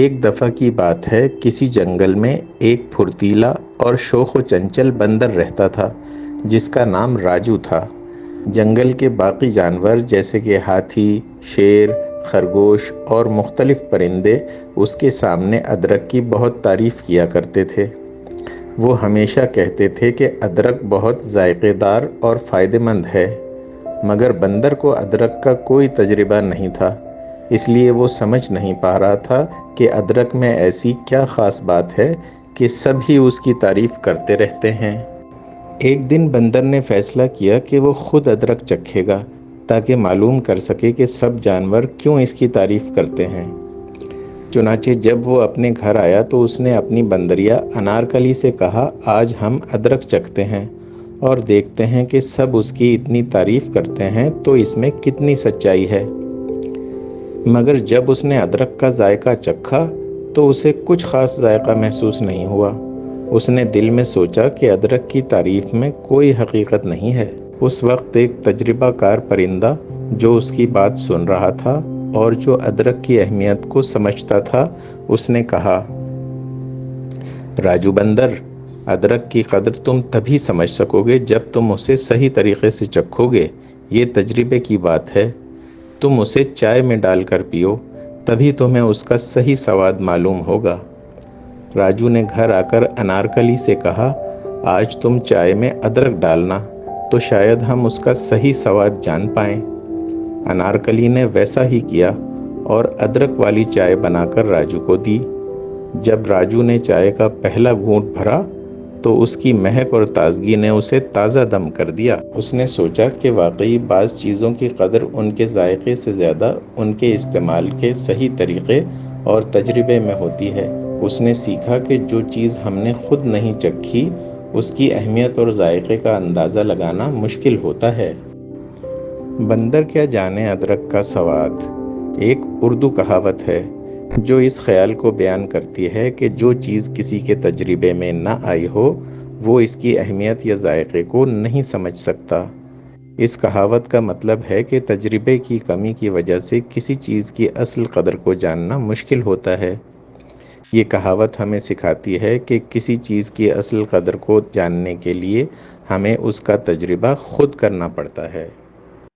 ایک دفعہ کی بات ہے، کسی جنگل میں ایک پھرتیلا اور شوخ و چنچل بندر رہتا تھا جس کا نام راجو تھا۔ جنگل کے باقی جانور جیسے کہ ہاتھی، شیر، خرگوش اور مختلف پرندے اس کے سامنے ادرک کی بہت تعریف کیا کرتے تھے۔ وہ ہمیشہ کہتے تھے کہ ادرک بہت ذائقے دار اور فائدہ مند ہے، مگر بندر کو ادرک کا کوئی تجربہ نہیں تھا، اس لیے وہ سمجھ نہیں پا رہا تھا کہ ادرک میں ایسی کیا خاص بات ہے کہ سب ہی اس کی تعریف کرتے رہتے ہیں۔ ایک دن بندر نے فیصلہ کیا کہ وہ خود ادرک چکھے گا تاکہ معلوم کر سکے کہ سب جانور کیوں اس کی تعریف کرتے ہیں۔ چنانچہ جب وہ اپنے گھر آیا تو اس نے اپنی بندریا انارکلی سے کہا، آج ہم ادرک چکھتے ہیں اور دیکھتے ہیں کہ سب اس کی اتنی تعریف کرتے ہیں تو اس میں کتنی سچائی ہے۔ مگر جب اس نے ادرک کا ذائقہ چکھا تو اسے کچھ خاص ذائقہ محسوس نہیں ہوا۔ اس نے دل میں سوچا کہ ادرک کی تعریف میں کوئی حقیقت نہیں ہے۔ اس وقت ایک تجربہ کار پرندہ جو اس کی بات سن رہا تھا اور جو ادرک کی اہمیت کو سمجھتا تھا، اس نے کہا، راجو بندر، ادرک کی قدر تم تبھی سمجھ سکو گے جب تم اسے صحیح طریقے سے چکھو گے۔ یہ تجربے کی بات ہے۔ تم اسے چائے میں ڈال کر پیو، تبھی تمہیں اس کا صحیح سواد معلوم ہوگا۔ راجو نے گھر آ کر انارکلی سے کہا، آج تم چائے میں ادرک ڈالنا تو شاید ہم اس کا صحیح سواد جان پائیں۔ انارکلی نے ویسا ہی کیا اور ادرک والی چائے بنا کر راجو کو دی۔ جب راجو نے چائے کا پہلا گھونٹ بھرا تو اس کی مہک اور تازگی نے اسے تازہ دم کر دیا۔ اس نے سوچا کہ واقعی بعض چیزوں کی قدر ان کے ذائقے سے زیادہ ان کے استعمال کے صحیح طریقے اور تجربے میں ہوتی ہے۔ اس نے سیکھا کہ جو چیز ہم نے خود نہیں چکھی اس کی اہمیت اور ذائقے کا اندازہ لگانا مشکل ہوتا ہے۔ بندر کیا جانے ادرک کا سواد، ایک اردو کہاوت ہے جو اس خیال کو بیان کرتی ہے کہ جو چیز کسی کے تجربے میں نہ آئی ہو وہ اس کی اہمیت یا ذائقے کو نہیں سمجھ سکتا۔ اس کہاوت کا مطلب ہے کہ تجربے کی کمی کی وجہ سے کسی چیز کی اصل قدر کو جاننا مشکل ہوتا ہے۔ یہ کہاوت ہمیں سکھاتی ہے کہ کسی چیز کی اصل قدر کو جاننے کے لیے ہمیں اس کا تجربہ خود کرنا پڑتا ہے۔